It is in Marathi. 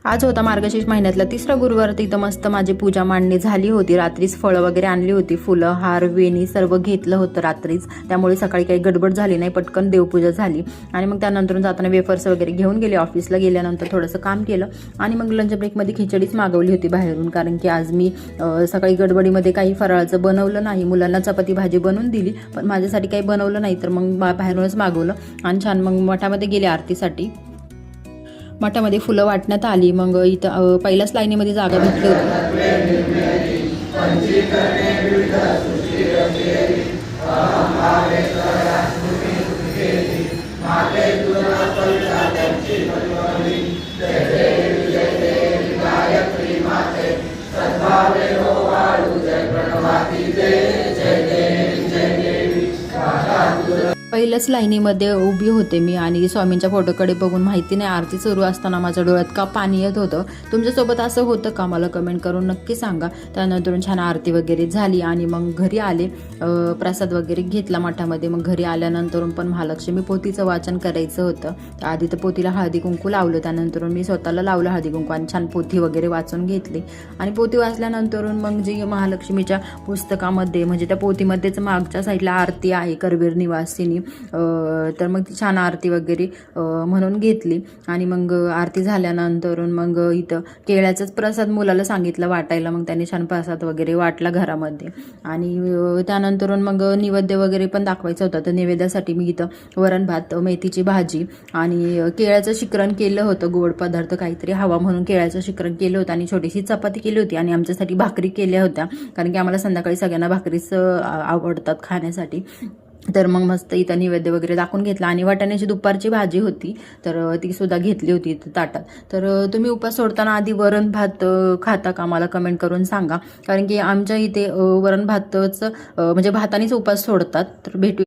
आज होता मार्गशीर्ष महिन्यातला तिसरा गुरुवार. तिथं मस्त माझी पूजा मांडणी झाली होती. रात्रीच फळं वगैरे आणली होती, फुलं, हार, वेणी सर्व घेतलं होतं रात्रीच. त्यामुळे सकाळी काही गडबड झाली नाही, पटकन देवपूजा झाली. आणि मग त्यानंतर जाताना वेफर्स वगैरे घेऊन गेले. ऑफिसला गेल्यानंतर थोडंसं काम केलं आणि मग लंच ब्रेकमध्ये खिचडीच मागवली होती बाहेरून, कारण की आज मी सकाळी गडबडीमध्ये काही फराळाचं बनवलं नाही. मुलांना चपाती भाजी बनवून दिली, पण माझ्यासाठी काही बनवलं नाही, तर मग बाहेरूनच मागवलं. आणि छान मग मठामध्ये गेले आरतीसाठी. मठामध्ये फुलं वाटण्यात आली. मग इथं पहिल्याच लाईनीमध्ये जागा भेटली होती. पहिल्याच लाईनीमध्ये उभी होते मी आणि स्वामींच्या फोटोकडे बघून माहिती नाही आरती सुरू असताना माझ्या डोळ्यात का पाणी येत होतं. तुमच्यासोबत असं होतं का मला कमेंट करून नक्की सांगा. त्यानंतर छान आरती वगैरे झाली आणि मग घरी आले. प्रसाद वगैरे घेतला मठामध्ये. मग घरी आल्यानंतर पण महालक्ष्मी पोथीचं वाचन करायचं होतं. आधी तर पोथीला हळदी कुंकू लावलं, त्यानंतर मी स्वतःला लावलं हळदी कुंकू आणि छान पोथी वगैरे वाचून घेतली. आणि पोथी वाचल्यानंतर मग जी महालक्ष्मीच्या पुस्तकामध्ये म्हणजे त्या पोथीमध्येच मागच्या साईडला आरती आहे, करवीर निवासिनी. तर मग ती छान आरती वगैरे म्हणून घेतली. आणि मग आरती झाल्यानंतर मग इथं केळ्याचाच प्रसाद मुलाला सांगितलं वाटायला. मग त्याने छान प्रसाद वगैरे वाटला घरामध्ये. आणि त्यानंतर मग नैवेद्य वगैरे पण दाखवायचं होतं. तर नैवेद्यासाठी मी इथं वरण भात, मेथीची भाजी आणि केळ्याचं शिकरण केलं होतं. गोड पदार्थ काहीतरी हवा म्हणून केळ्याचं शिकरण केलं होतं आणि छोटीशी चपाती केली होती. आणि आमच्यासाठी भाकरी केल्या होत्या, कारण की आम्हाला संध्याकाळी सगळ्यांना भाकरीच आवडतात खाण्यासाठी. तर मग मस्त इथं नैवेद्य वगैरे दाखवून घेतला. आणि वाटाण्याची दुपारची भाजी होती, तर ती सुद्धा घेतली होती ताटात. तर तुम्ही उपास सोडताना आधी वरण भात खाता का मला कमेंट करून सांगा, कारण की आमच्या इथे वरण भातच म्हणजे भातानेच उपास सोडतात. तर भेटू.